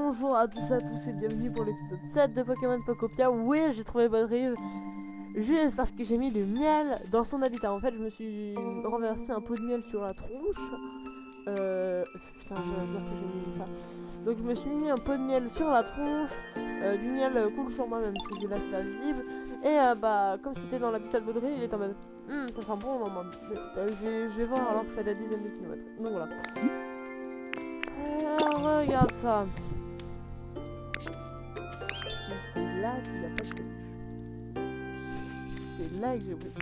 Bonjour à tous et bienvenue pour l'épisode 7 de Pokémon Pokopia. Oui, j'ai trouvé Bodrive juste parce que j'ai mis du miel dans son habitat. En fait, je me suis renversé un pot de miel sur la tronche. Putain, je vais dire que j'ai mis ça. Donc, je me suis mis un pot de miel sur la tronche. Du miel coule sur moi, même si je laisse pas visible. Et comme c'était dans l'habitat de Bodrive, il est en mode ça sent bon dans mon. Je vais voir alors que je suis à la dizaine de kilomètres. Donc voilà. Regarde ça. C'est là qu'il n'y a pas de peluche. C'est là que j'ai oublié.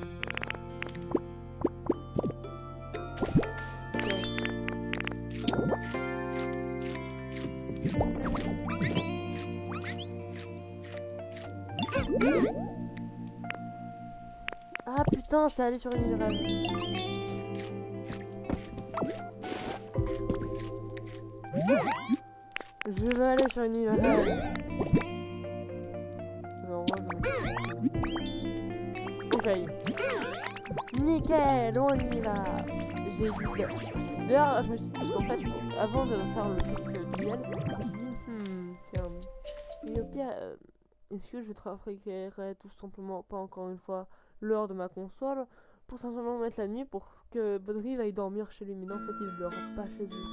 Ah putain, c'est allé sur une île rêve. Je veux aller sur une île rêve. Ok. Nickel, on y va. J'ai dit. D'ailleurs, je me suis dit qu'en fait, avant de faire le truc du miel, je me suis dit, tiens, et au pire, est-ce que je trafiquerai tout simplement, pas encore une fois, l'heure de ma console, pour simplement mettre la nuit pour que Bodrive aille dormir chez lui, mais non, en fait, il dort pas chez lui.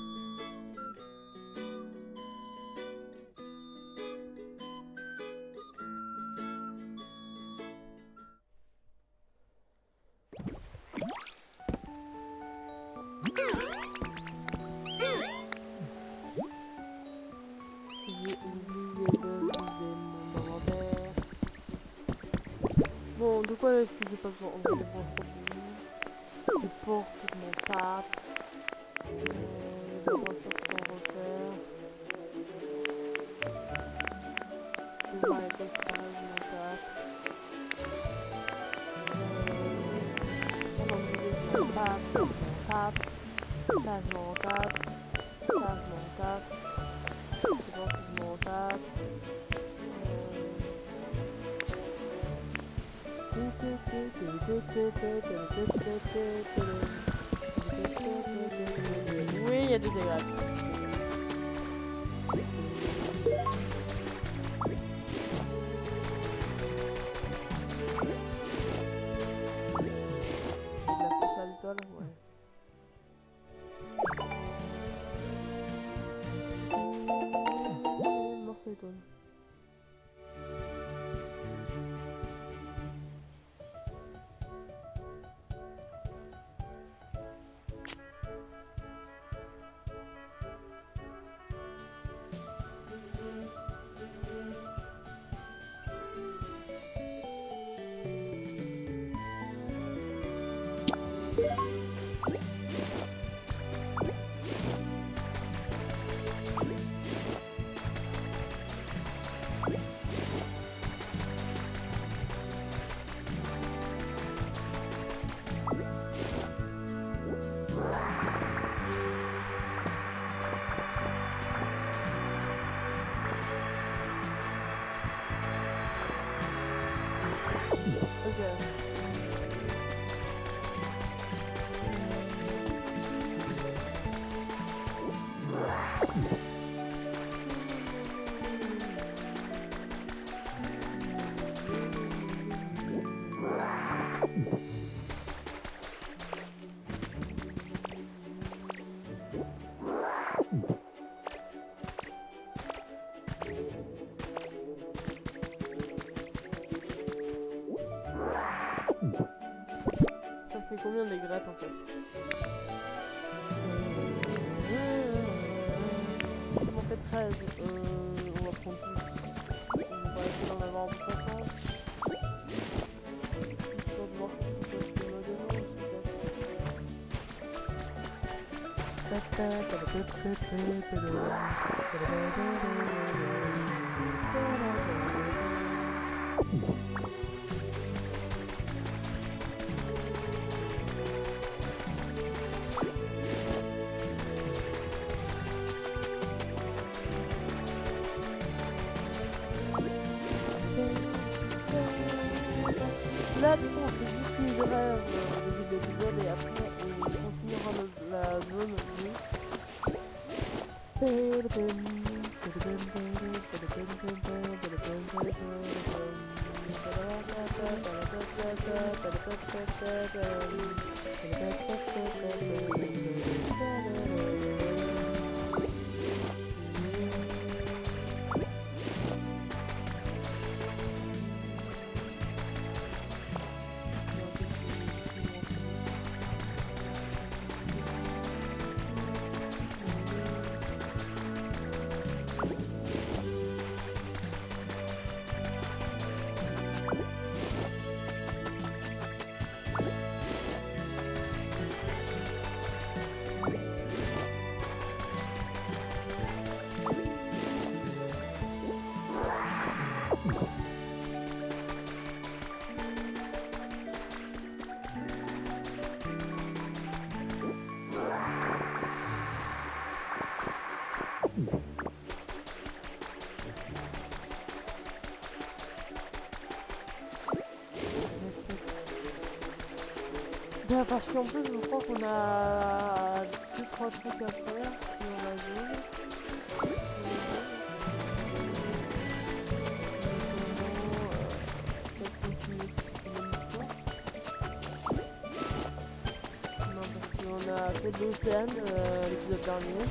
Bon, de quoi est-ce que j'ai pas besoin? On va les brancher. Je porte mon tape. Les branchures qu'on refaire. Je vais arrêter ça, mon tape. On va tape. Ça, je m'en tape. Ça, je m'en tape. C'est bon, je m'en tape. Oui, il y a des dégâts. La poche à l'étoile, ouais. Morceau d'étoile. Ça fait combien des grattes en fait? On en fait 13. On va prendre plus. On va essayer d'en avoir en passant. Histoire de voir si ça se modèle. Là, du coup, on fait juste une grève au début de l'épisode et après, on continuera la zone. Parce qu'en plus, je crois qu'on a 2-3 trucs à faire sur la zone. Peut-être continuer non, parce qu'on a fait de l'océan l'épisode dernier.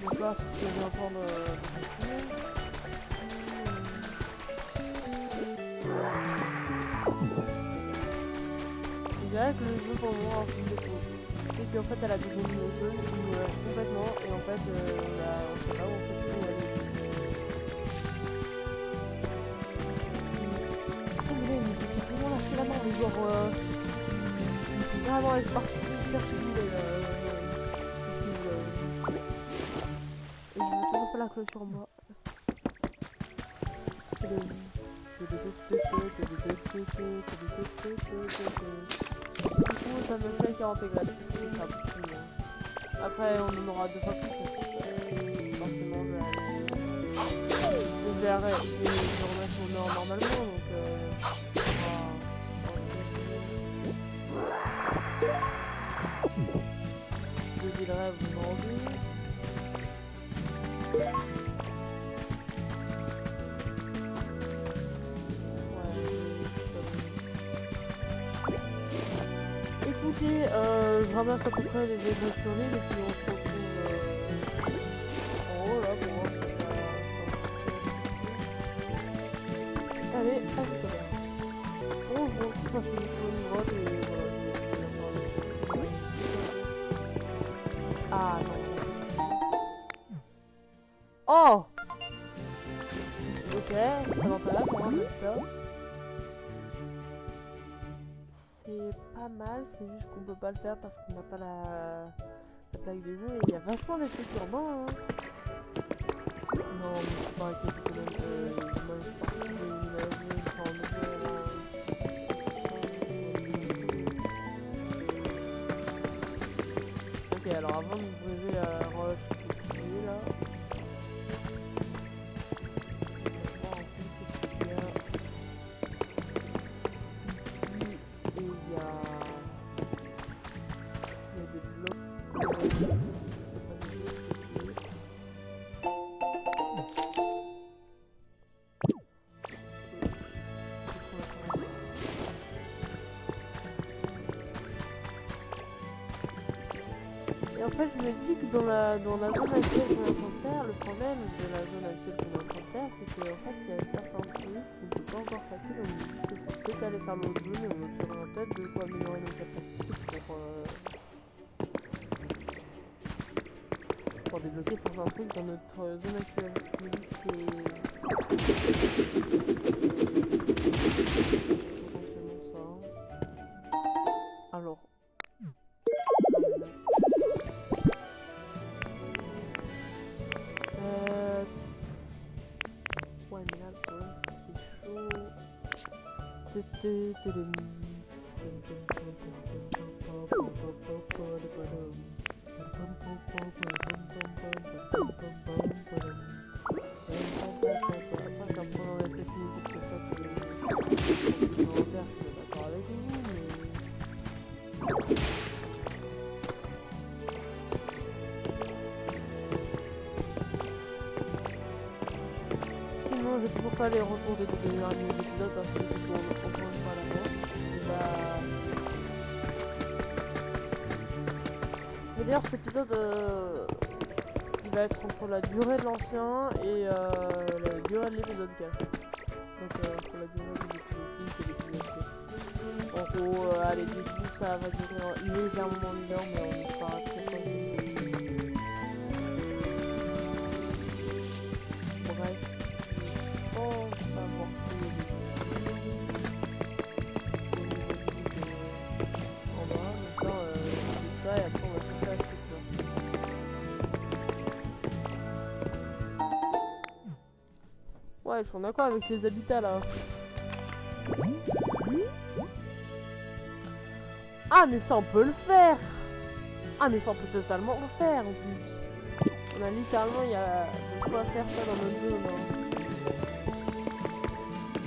Donc là, c'est ce que je vais entendre c'est vrai que le jeu pour moi en film de faux. C'est qu'en fait elle a besoin d'une zone qui nous lâche complètement et en fait on sait pas où on peut tout aller. Oh mais là il s'est carrément lâché la main, mais genre il s'est vraiment parti chercher l'idée et je veux toujours pas la clôture en bois. Du coup, ça me fait 40 degrés, c'est pas beaucoup. Après, on en aura 2 fois plus. Forcément, je vais remettre mon heure normalement. Donc, je dis le rêve aujourd'hui. Écoutez, je ramasse à peu près les éléments sur l'île et puis on se retrouve en haut là pour voir si ça... Allez, à tout à l'heure. Bon, je m'en fous parce que j'ai trouvé une grotte et voilà. Ah non. Oh! Ok, ça m'intéresse, on va mettre ça. C'est pas mal, c'est juste qu'on peut pas le faire parce qu'on n'a pas la plaque de jeu et il y a vachement des trucs urbains hein. Non mais c'est pas inquiété quand même, moi je pense que c'est une ok alors avant de briser la roche qui est là. Et en fait, je me dis que dans la zone actuelle qu'on est en train de faire, le problème de la zone actuelle qu'on est en train de faire, c'est qu'en fait, il y a certains trucs qu'on ne peut pas encore passer, donc on peut peut-être aller faire l'autre zone et on aura peut-être de quoi améliorer nos capacités pour débloquer certains trucs dans notre zone actuelle. Je me dis que c'est... potentiellement ça. Alors... ouais mais là le problème c'est sinon j'ai toujours pas les retours des deux derniers épisodes parce que c'est encore une fois la mort. d'ailleurs cet épisode il va être entre la durée de l'ancien et la durée de l'épisode 4. Donc entre la durée de l'épisode 6 et l'épisode 4. En gros, allez, du coup ça va durer légèrement moins mais on y fera très proche. Bref, je pense avoir trouvé en bas, donc là c'est ça et après on va faire la structure. Ouais, je suis en accord avec les habitats là. Ah mais ça on peut le faire. Ah mais ça on peut totalement le faire en plus. On a littéralement, il y a de quoi faire ça dans notre zone.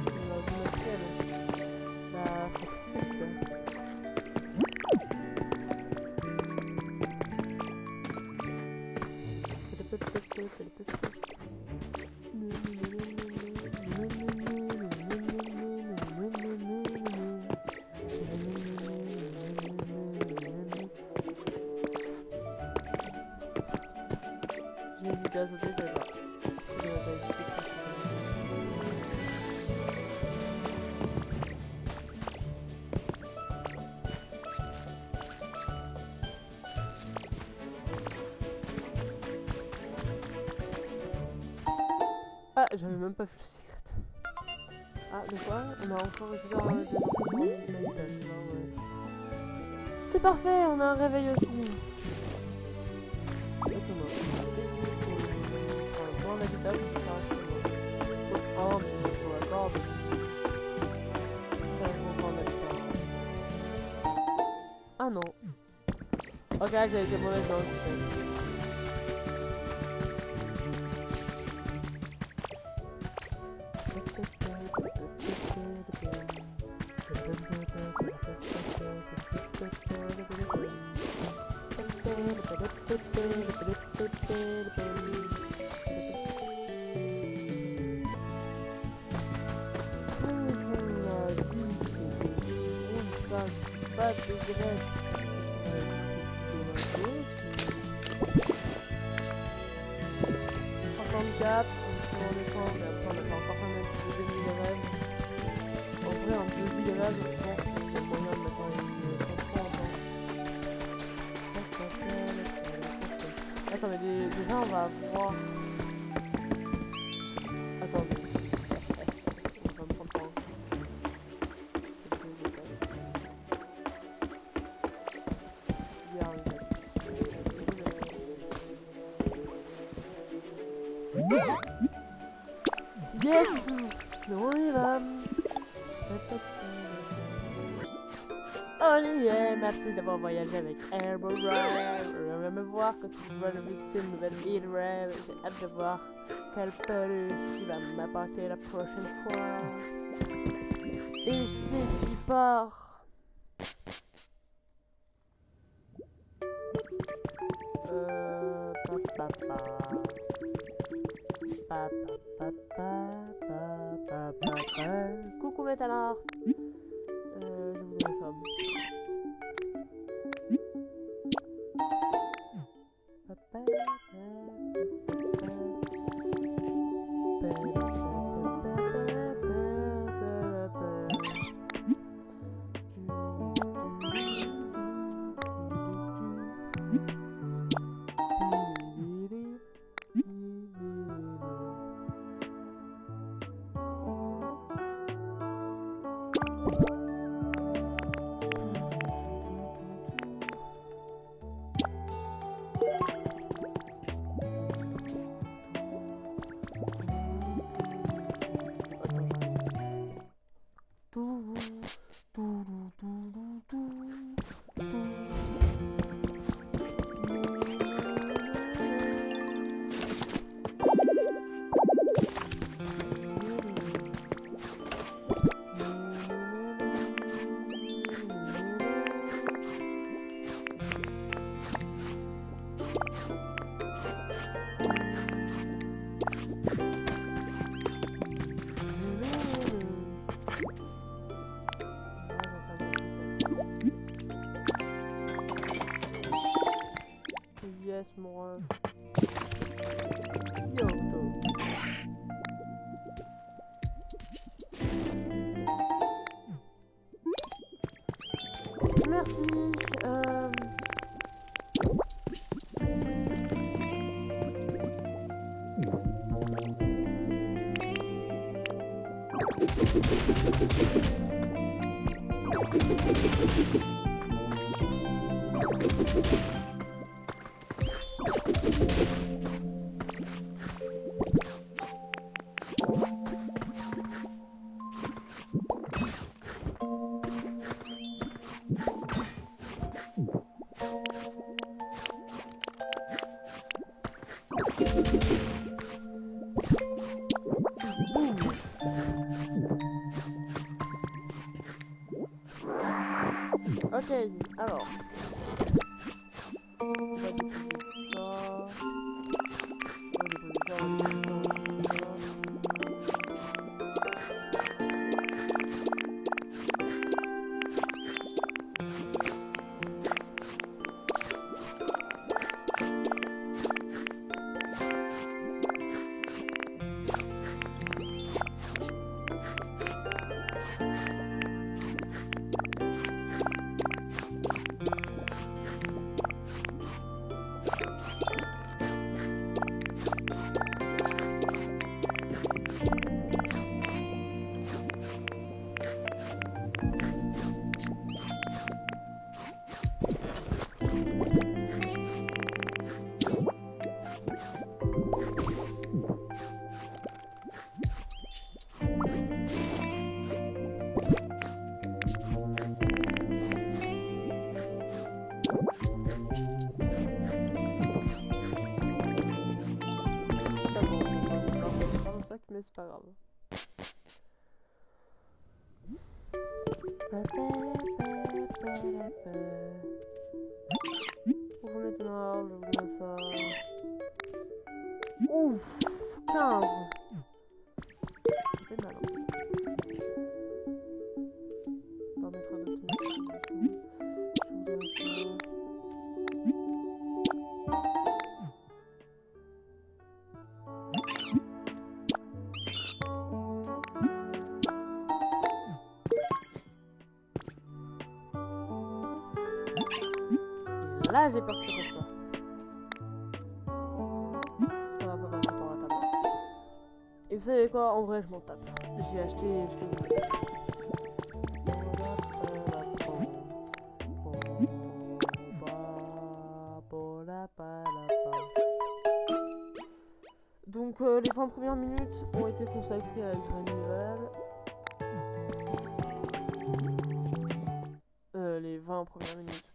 Dans la zone actuelle. Bah, faut faire quoi. J'ai hésité à sauter, je sais pas. Ah, j'avais même pas fait le secret. Ah, de quoi? On a encore récupéré un habitat. C'est parfait, on a un réveil aussi. Un habitat, sauf un, mais je vous l'accorde. Ah non. Ok, j'ai été mauvaise dans le système. Pas de grève. 64, on descend, mais après on a pas encore fait notre deuxième grève. En vrai, en deuxième grève, je pense qu'il y a moyen de mettre un 130. Attends, mais déjà on va avoir... Attendez. On va me prendre temps. Yes! On y va! On y est! Merci d'avoir voyagé avec Airborne. On va me voir quand tu vas visiter une nouvelle ville. J'ai hâte de voir quelle peluche tu vas m'apporter la prochaine fois. Et c'est qui part! Coucou Métalard. Je vous laisse ça. Ok, alors. On va déposer ça. On va déposer ça, on va déposer ça, on va déposer ça. Mais c'est pas grave. Pour maintenant, je vous donne ça. Ouf, 15. C'est mal. Permettra d'obtenir. Là, j'ai peur que ça passe pas. Ça va pas passer par la table. Et vous savez quoi? En vrai, je m'en tape. J'ai acheté ce que je voulais. Donc, les 20 premières minutes ont été consacrées à Granuval. Les 20 premières minutes.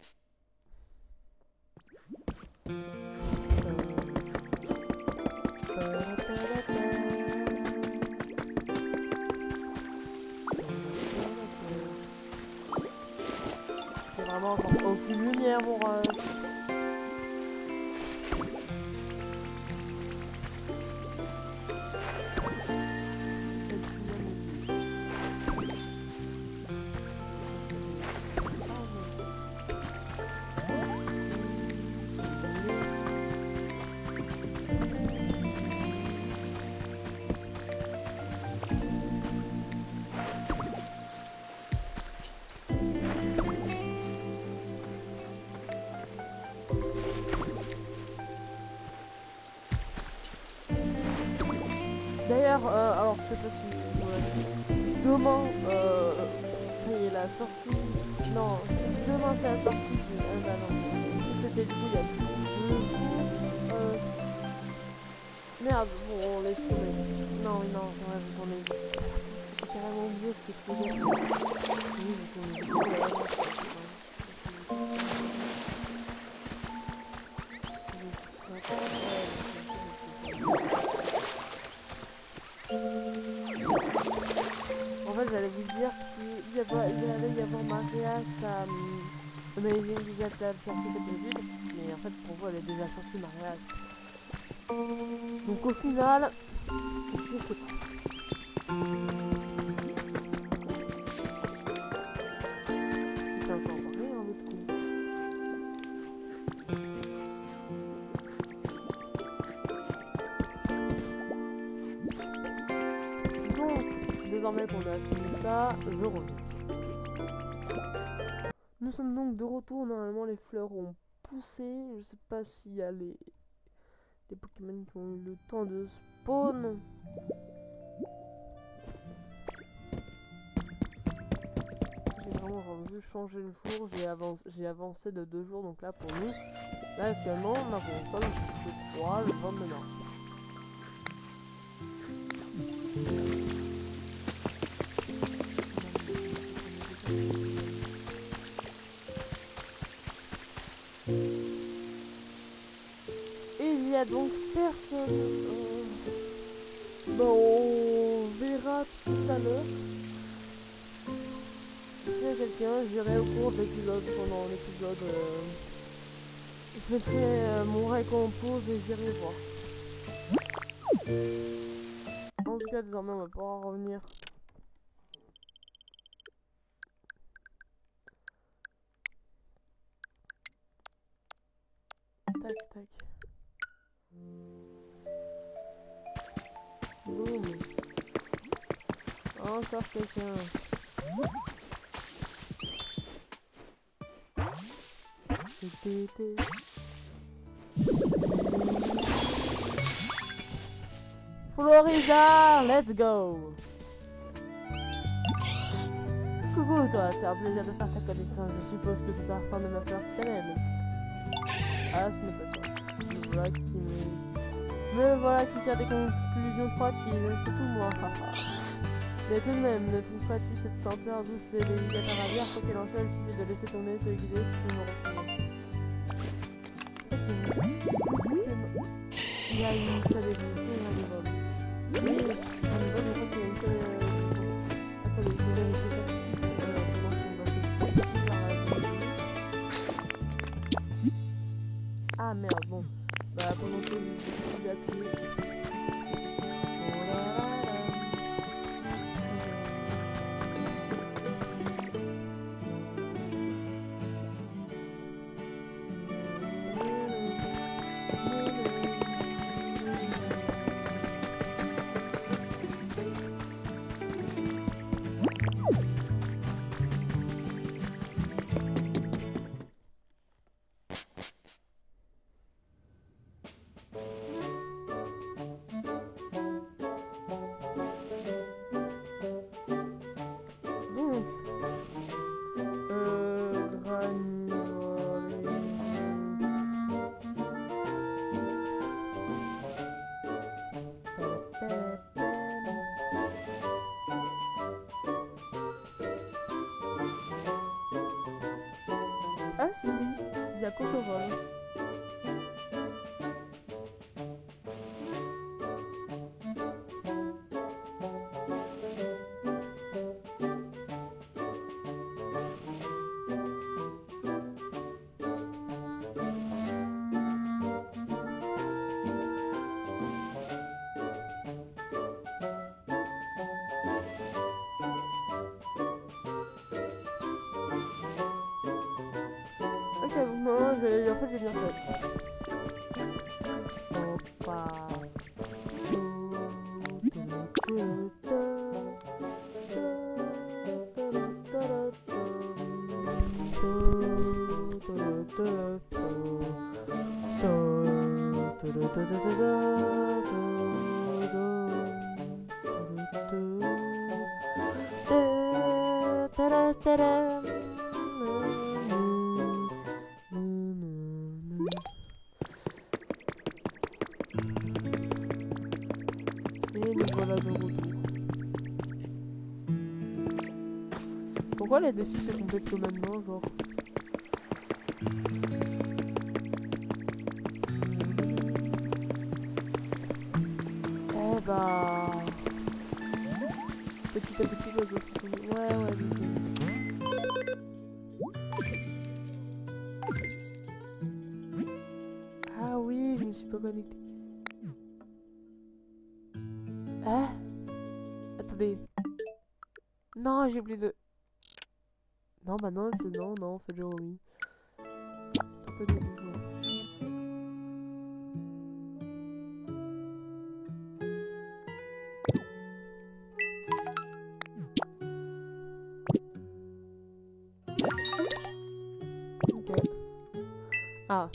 C'est vraiment encore aucune lumière, mon rêve. D'ailleurs, alors je sais pas si vous l'avez dit, demain, c'est la sortie. Non, demain c'est la sortie du. Bah non, c'était du coup il y a 2 jours. Merde, bon, laisse tomber. Non, non, ouais, vous tournez. J'ai carrément oublié ce que je faisais. Oui, vous tournez. En fait, j'allais vous dire qu'il allait y avoir ma réact à Amazing Digital Certificate Build, mais en fait, pour vous, elle est déjà sortie, ma réact. Donc, au final, je sais pas. C'est encore rien, l'autre coup. Donc, désormais qu'on a fini ça, je reviens. Nous sommes donc de retour. Normalement, les fleurs ont poussé. Je sais pas s'il y a des Pokémon qui ont eu le temps de spawn. vraiment genre, juste changé le jour, j'ai avancé de 2 jours, donc là pour nous, là actuellement on a console, je crois, le 22 mars. Et il y a donc personne. Bon, on verra tout à l'heure. S'il y a quelqu'un, j'irai au cours de l'épisode, pendant l'épisode. Je mettrai mon récompose et j'irai voir. En tout cas, désormais, on va pouvoir revenir. Tac, tac. Boum. Encore quelqu'un. Florida, let's go. Coucou toi, c'est un plaisir de faire ta connaissance. Je suppose que tu pars de ma fleur cannelle. Ah, ce n'est pas ça. Voilà qui me voilà qui tire des conclusions tranquilles, c'est tout moi. Mais tout de même, ne trouves-tu cette senteur douce et délicate à ravir? Quoi qu'il en soit, il suffit de laisser ton nez te guider si tu me retrouves. Il y a une seule évolution et un niveau. Oui, un niveau, je crois qu'il y a une seule... Attendez, je vais vérifier ça. Ah merde, bon. Bah, pendant que j'ai appuyé. Ah si, il y a Cocovol. Ok, non, en fait j'ai bien fait. Opa. Et nous voilà de retour. Pourquoi les défis se complètent que maintenant, genre? Eh bah... Petit à petit, l'oiseau qui finit. Ouais, du coup. Ah oui, je me suis pas connecté. Hein? Attendez. Non, j'ai oublié de... Non, bah non, c'est non, en fait, j'ai remis. Pas du tout, ouais. Ok. Ah.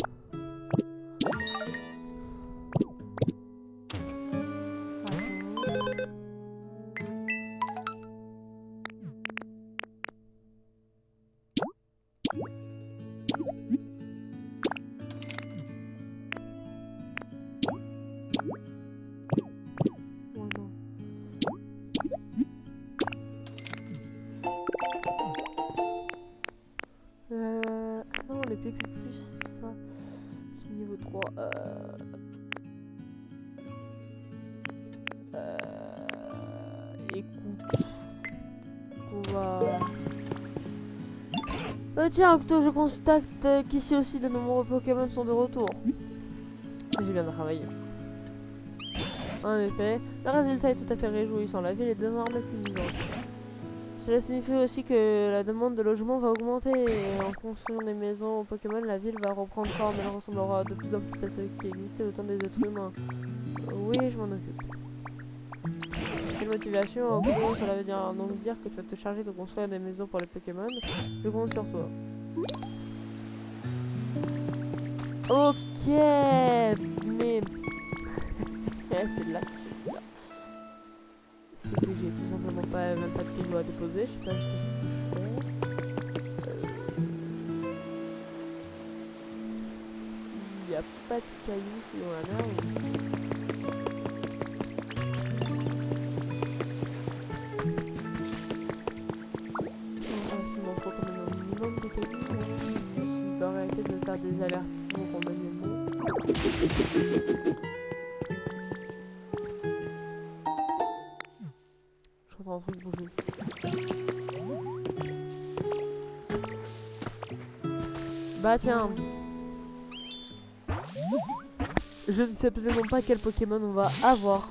tiens, Octo, je constate qu'ici aussi de nombreux Pokémon sont de retour. J'ai bien travaillé. En effet, le résultat est tout à fait réjouissant. La ville est désormais plus vivante. Cela signifie aussi que la demande de logement va augmenter et en construisant des maisons aux Pokémon, la ville va reprendre forme. Elle ressemblera de plus en plus à celle qui existait au temps des êtres humains. Oui, je m'en occupe. Quelle motivation, Octo, cela veut dire donc dire que tu vas te charger de construire des maisons pour les Pokémon. Je compte sur toi. Ok, mais... c'est là. C'est que j'ai tout simplement pas, même pas de cailloux à déposer, je sais pas ce que je vais faire. S'il n'y a pas de cailloux, c'est dans la merde. Il m'en faut quand même un minimum de cailloux. Je vais arrêter de faire des allers-retours en manuellement. Un truc bouger. Bah tiens. Je ne sais absolument pas quel Pokémon on va avoir.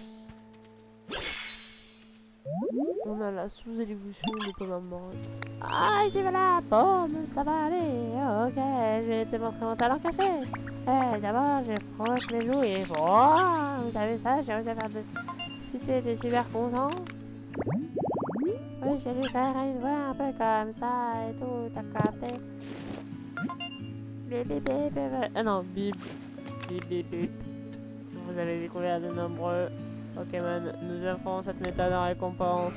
On a la sous-évolution de Pokémon. Ah, il va la pomme, ça va aller. Ok, je vais te montrer mon talent caché. D'abord, je frotte mes joues et... Oh, vous savez ça, j'ai réussi à faire de... Si tu étais super content. Oui, j'ai dû faire une voix un peu comme ça et tout, t'as capté. Bip, bip, bip, bip. Ah non, bip, bip, bip, bip. Vous allez découvrir de nombreux Pokémon. Nous offrons cette méthode en récompense.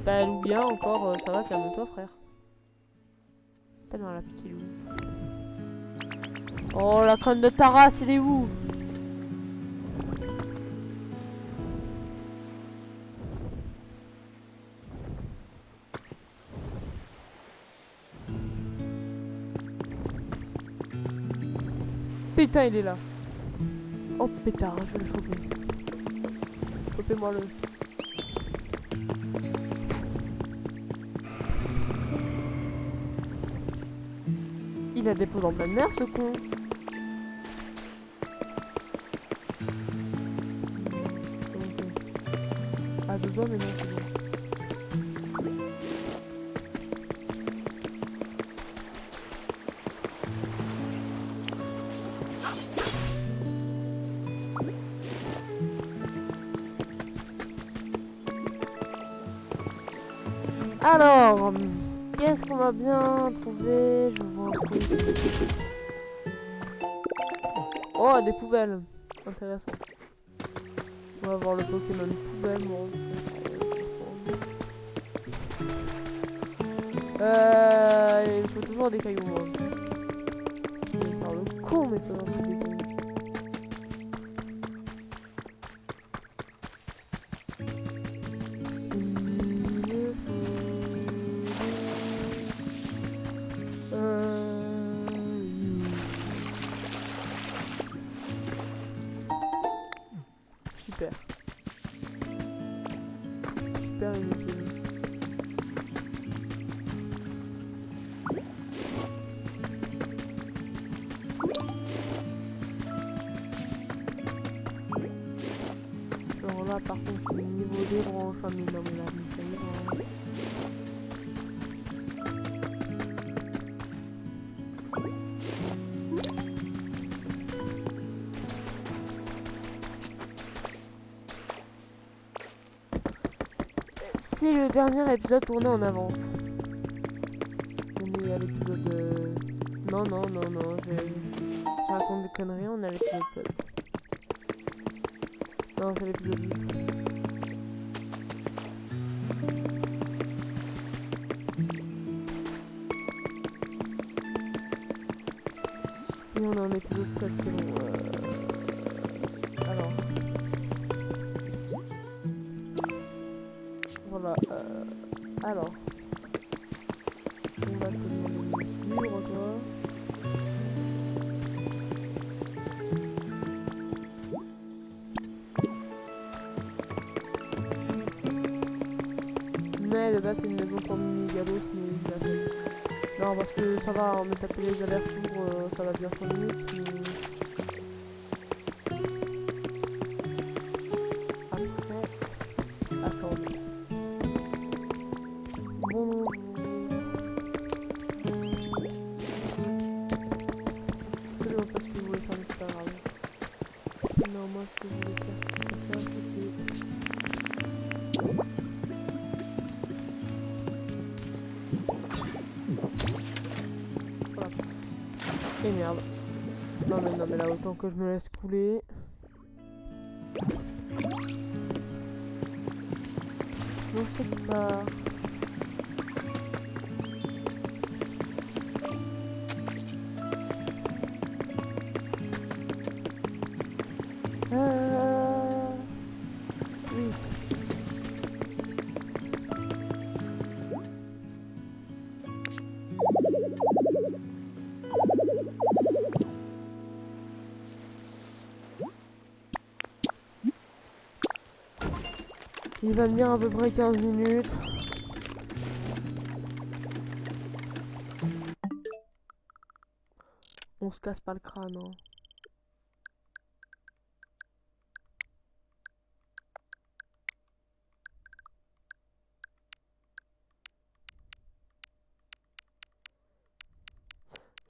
Bah, Loubia encore, ça va, calme-toi, frère. Tellement la petite loup. Oh, la crâne de Taras, il est où? Putain, il est là. Oh pétard, je vais le choper. Chopez-moi le. Il a des pots en pleine mer, ce con. Ah, deux doigts, mais non, c'est bon. Alors, qu'est-ce qu'on va bien trouver? Je vois un truc. Oh, des poubelles. Intéressant. On va voir le Pokémon poubelle. Bon. Il faut toujours des cailloux. Moi. Je vais faire le con, mais pas vraiment des cailloux. Super. Super inutile. Alors là par contre le niveau des branches, ah mais non mais là mais ça ira. C'est le dernier épisode tourné en avance. On est à l'épisode... Non, je raconte des conneries, on est à l'épisode 16. Non, c'est l'épisode 8. Et on est en épisode 7, c'est bon. Alors... Voilà, alors, on va te demander de suivre toi. Mais de base c'est une maison pour Mini Galos, mais il a fait. Non, parce que ça va, me taper les allers-retours, ça va bien 5 minutes. Mais... Après... Attendez. Bon... Absolument pas ce que je voulais faire, mais c'est pas grave. Non, moi ce que je voulais faire, c'était... Voilà. Et merde. Non mais là autant que je me laisse couler. Donc c'est pas... Oui. Il va venir à peu près 15 minutes. On se casse pas le crâne, hein.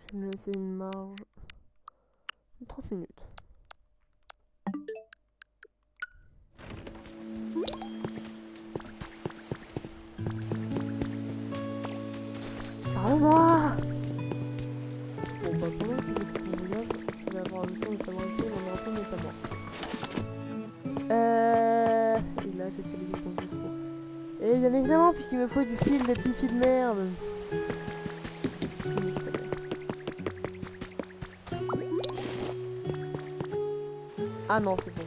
Je vais me laisser une marge de 30 minutes. Parle-moi! Bon bah pendant que j'ai fait mon voyage, je vais avoir le temps de savoir ici mon enfant notamment. Et là j'ai fait les bons discours. Et bien évidemment, puisqu'il me faut du fil de tissu de merde. Ah non, c'est bon.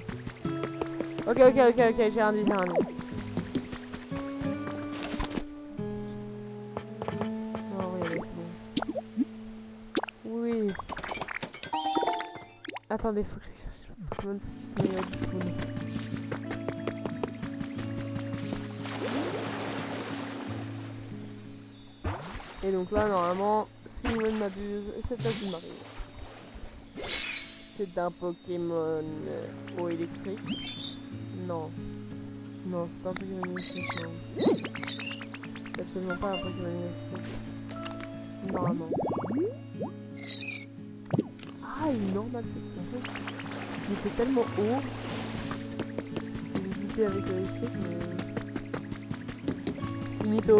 Ok, j'ai rien dit. Non, regardez, c'est bon. Oui. Attendez, faut que je cherche le Pokémon parce que sinon il va disponible. Et donc là, normalement, si je ne m'abuse, c'est pas qui m'arrive. C'est d'un Pokémon eau électrique. Non. Non, c'est pas un Pokémon électrique, non. C'est absolument pas un Pokémon électrique. Normalement. Ah, il est normal cette fois. Il était tellement haut. J'ai hésité avec l'électrique, mais... Finito.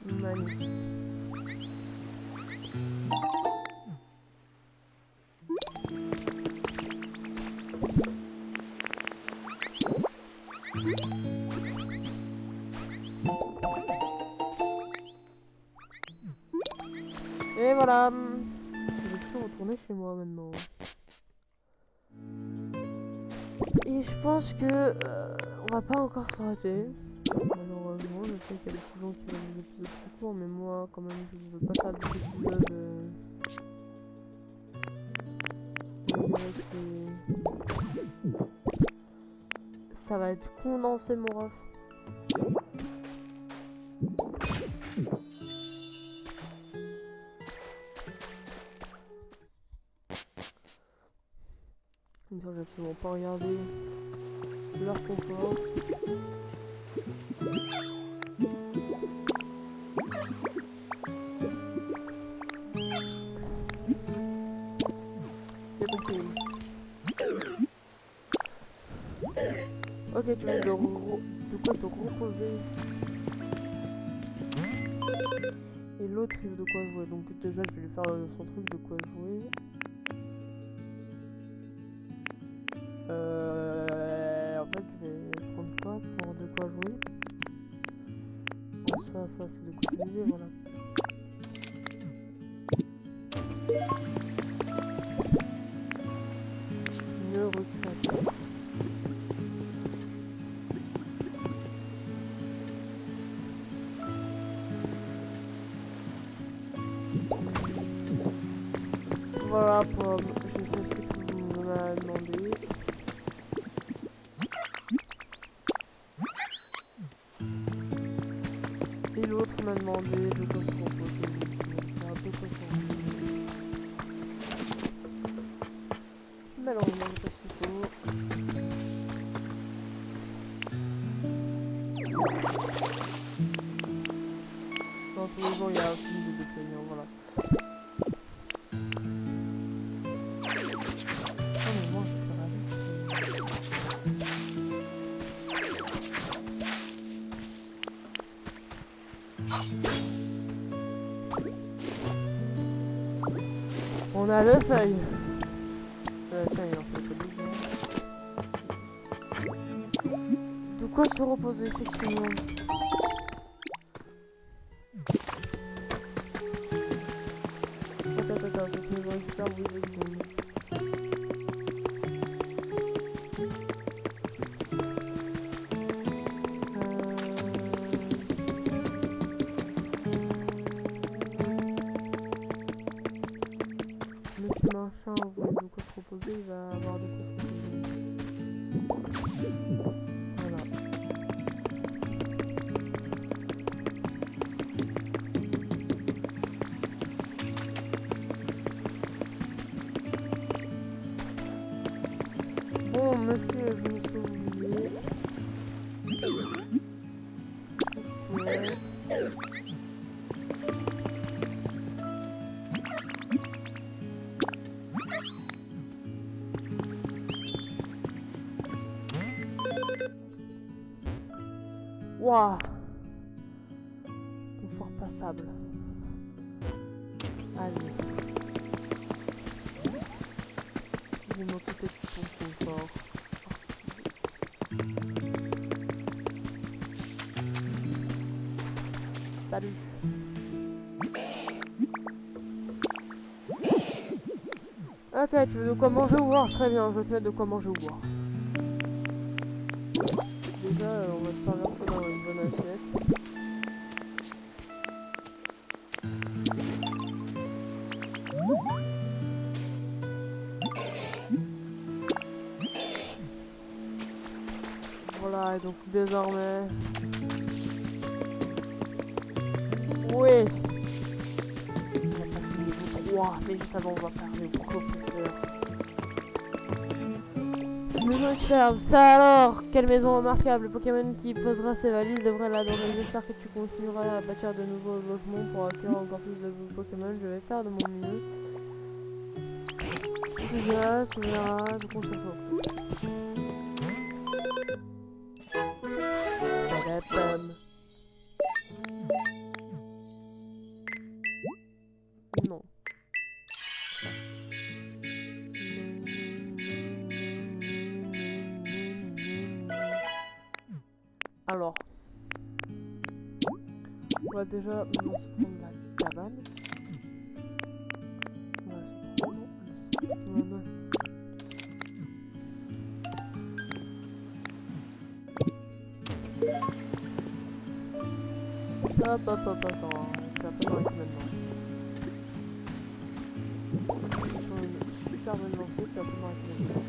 Magnifique. Et voilà. Je vais plus retourner chez moi maintenant. Et je pense que on va pas encore s'arrêter. Malheureusement, je sais qu'il y a beaucoup de gens qui veulent des épisodes plus courts, mais moi, quand même, je veux pas faire des épisodes. Ça va être condensé, mon ref. Je vais absolument pas regarder leur confort. C'est compris. Ok, tu vas de quoi te reposer. Et l'autre il veut de quoi jouer. Donc déjà je vais lui faire son truc de quoi jouer. En fait je vais prendre quoi pour de quoi jouer. Bon, ça c'est de customiser, voilà. Ne recrée pas. Voilà, Pomme, je sais ce que tu m'as demandé. Et l'autre m'a demandé de quoi se reposer. C'est un peu quoi se reposer. Malheureusement, j'ai pas ce qu'il faut. Dans tous les jours, il y a un film de déploiement, voilà. Oh, mais moi, je peux pas. On a le feuille. Il en fait que de quoi se reposer, effectivement. Attends, je vais récupérer le bruit de secondes. Mais si machin voit de quoi se reposer, il va avoir de quoi se reposer. Voilà. Bon, monsieur, je me suis oublié. Waouh, confort passable. Allez. Je vais m'occuper de son confort. Salut. Ok, tu veux de quoi manger ou boire? Très bien, je vais te mettre de quoi manger ou boire. Déjà, on va te servir ça dans une bonne assiette. Voilà, et donc désormais... Oui. On va passer niveau 3, mais juste avant on va parler au professeur. Maison superbe, ça alors! Quelle maison remarquable! Le Pokémon qui posera ses valises devrait l'adorer. J'espère que tu continueras à bâtir de nouveaux logements pour accueillir encore plus de Pokémon. Je vais faire de mon mieux. Tu verras, je compte sur toi. Non. Alors, on va déjà se prendre la cabane. On va se prendre le Pokémon. Hop, attends, c'est un peu dans les maintenant. Ils sont super bien lancés, c'est un peu dans les maintenant.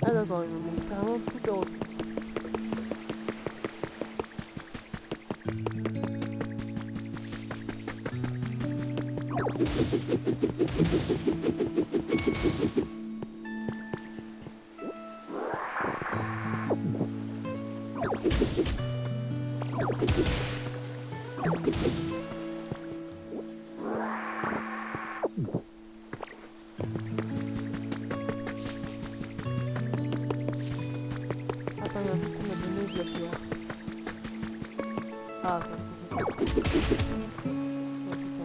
Ah d'accord, il me manque carrément tout les ressources. Attends, il y a un truc qui m'a donné de la pierre. Ah, ça, c'est ça.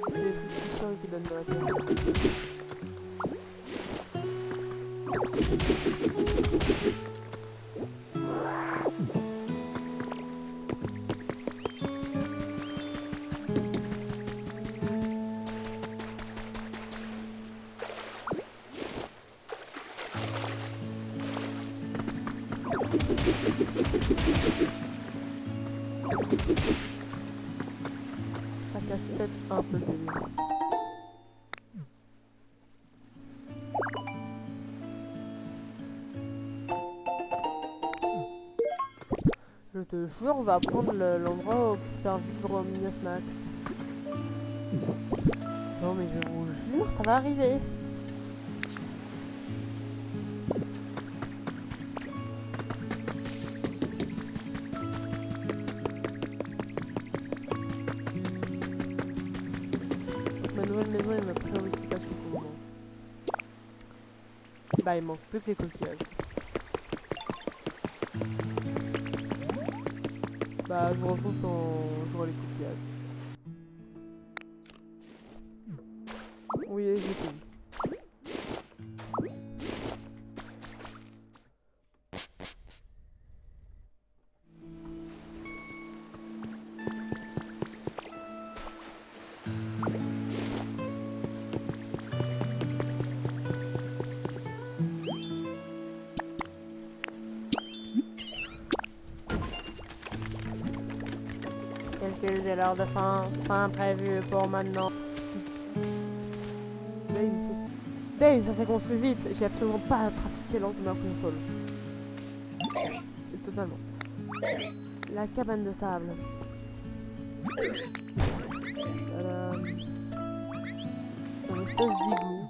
C'est les trucs tout seuls qui donnent de la pierre. Ça casse peut-être un peu le délire. Je te jure, on va prendre l'endroit pour faire vivre Minas Max. Non mais je vous jure, ça va arriver. Ma nouvelle maison est ma préoccupation pour le moment. Bah il manque plus que les coquillages. Bah je vous retrouve quand j'aurai les coquillages. Oui, j'ai tout. Calcul de l'heure de fin prévue pour maintenant. Dave, ça s'est construit vite. J'ai absolument pas trafiqué lors de ma console. Totalement. La cabane de sable. Voilà. C'est une espèce d'igloo.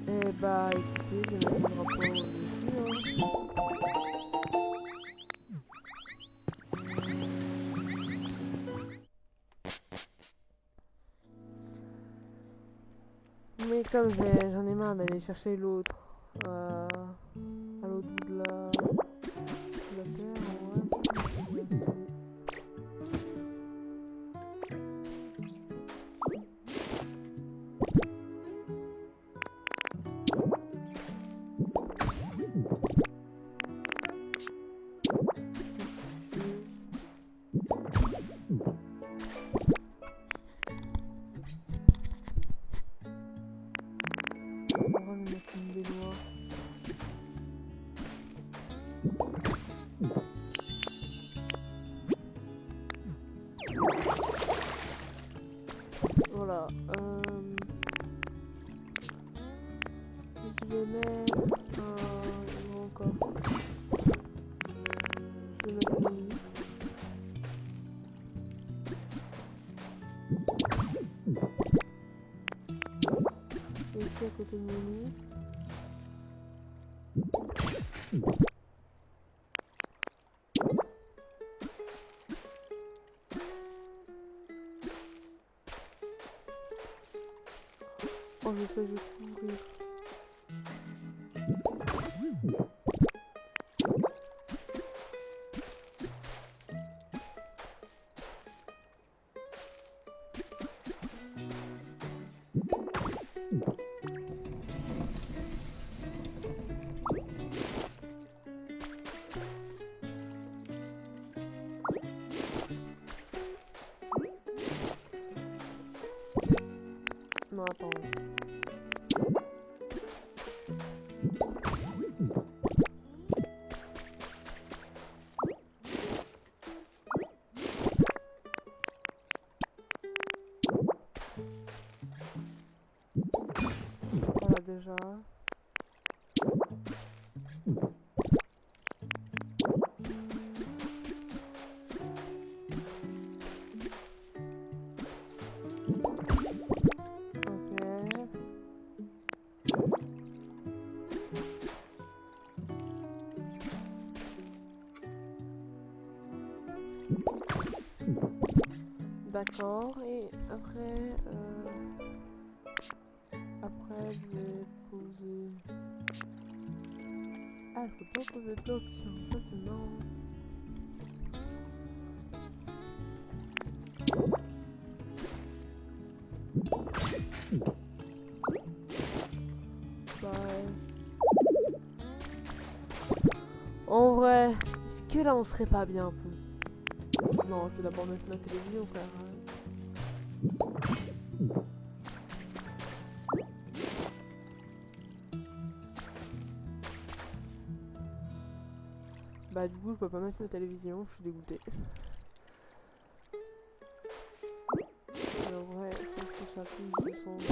Et bah écoutez, je vais mettre le rapport dessus. Mais comme j'en ai marre d'aller chercher l'autre à l'autre bout de la terre, ouais. Voilà. Je vais mettre encore. Je vais mettre une. Et ici à côté de mon lit. Oh, je vais courir. Non, attends. Voilà déjà. D'accord, et après, je vais poser... Ah, je peux pas poser de bloc, tiens, ça c'est marrant. Ouais. En vrai, est-ce que là on serait pas bien un peu? Non, je vais d'abord mettre ma télévision, frère. Bah du coup je peux pas mettre la télévision, je suis dégoûtée. En vrai, je pense que ça plus de sens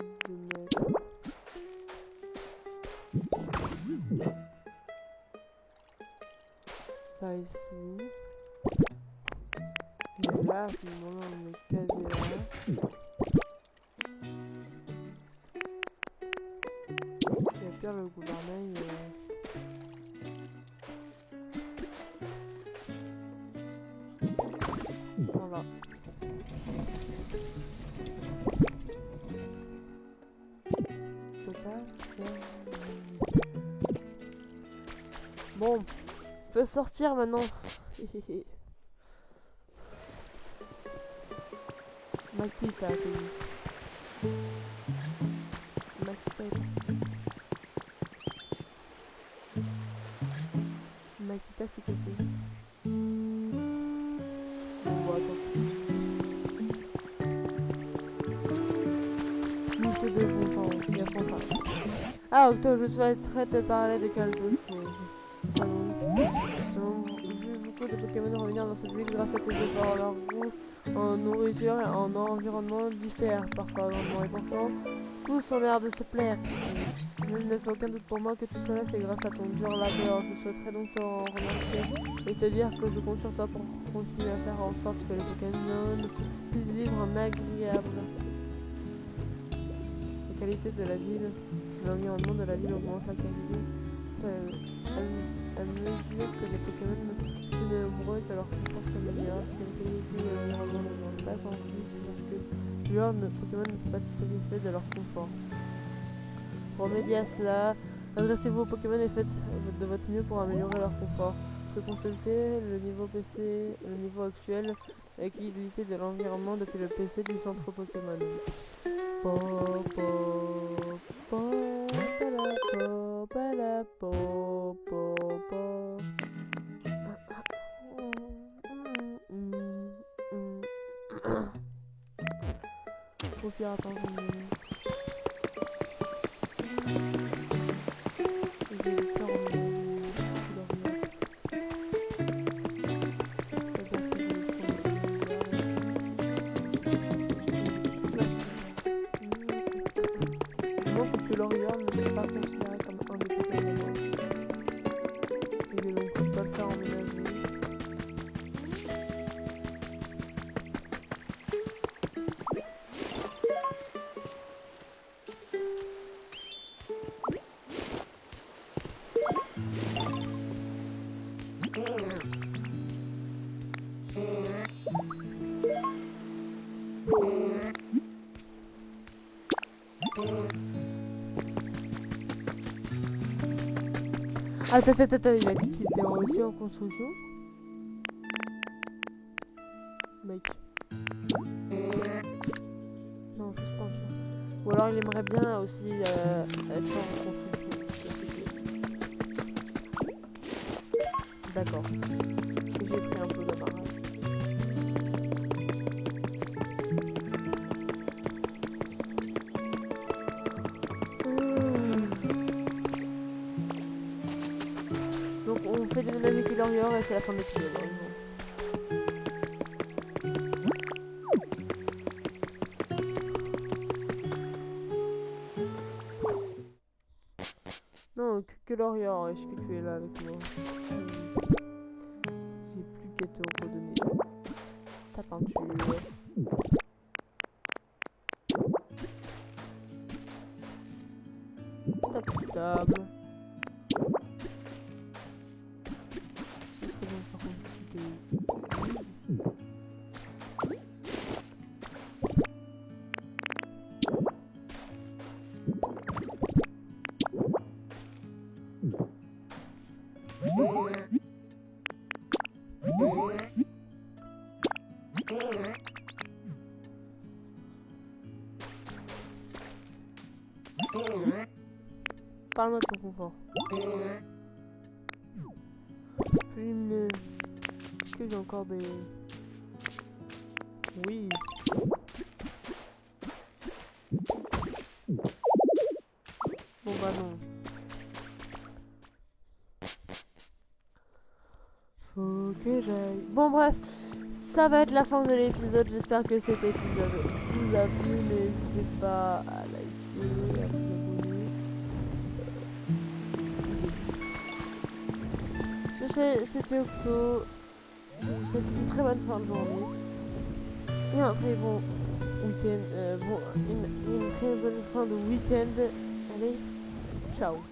de mettre ça ici. Et là, à ce moment-là, on met casé là. Et puis le gouvernail. Voilà. Bon, on peut sortir maintenant. Makita, Makita c'est cassé. Bon, attends. Nous te devons pas, bien pour ça. Ah, Octo, je souhaiterais te parler de quelque chose. J'ai vu beaucoup de Pokémon revenir dans cette ville grâce à tes efforts. Leur goût en nourriture et en environnement diffèrent parfois grandement et pourtant tous ont l'air de se plaire. Il ne fait aucun doute pour moi que tout cela c'est grâce à ton dur labeur. Je souhaiterais donc te remercier et te dire que je compte sur toi pour continuer à faire en sorte que les Pokémon puissent vivre un agréable. La qualité de la ville, l'environnement de la ville augmente la qualité. À mesure que les Pokémon sont nombreux et que leur confort s'améliore, la qualité de l'environnement de base en plus parce que plusieurs Pokémon ne sont pas satisfaits de leur confort. Pour remédier à cela, adressez-vous aux Pokémon et faites de votre mieux pour améliorer leur confort. Vous pouvez consulter le niveau PC, le niveau actuel, la qualité de l'environnement depuis le PC du centre Pokémon. Au pire, attends, L'Oriole ne est pas considéré comme un des Pokémon. Il est donc pas le faire emménager. Attends, il a dit qu'il était aussi en construction. Mec. Non, je pense pas. Ou alors il aimerait bien aussi être en construction. D'accord. J'ai pris un peu d'appareil. On fait déménager Kilorior et c'est la fin de l'épisode. Non, Kilorior, est-ce que tu es là avec moi? J'ai plus qu'à te redonner ta peinture. Ta petite table. Parle-moi de ton confort. Plus lumineux. Est-ce que j'ai encore des... Oui. Bon bah non. que j'aille. Bon bref, ça va être la fin de l'épisode. J'espère que cet épisode vous a plu. N'hésitez pas à liker, à vous abonner. C'était Octo. Je vous souhaite une très bonne fin de journée. Et un très bon week-end. Une très bonne fin de week-end. Allez, ciao.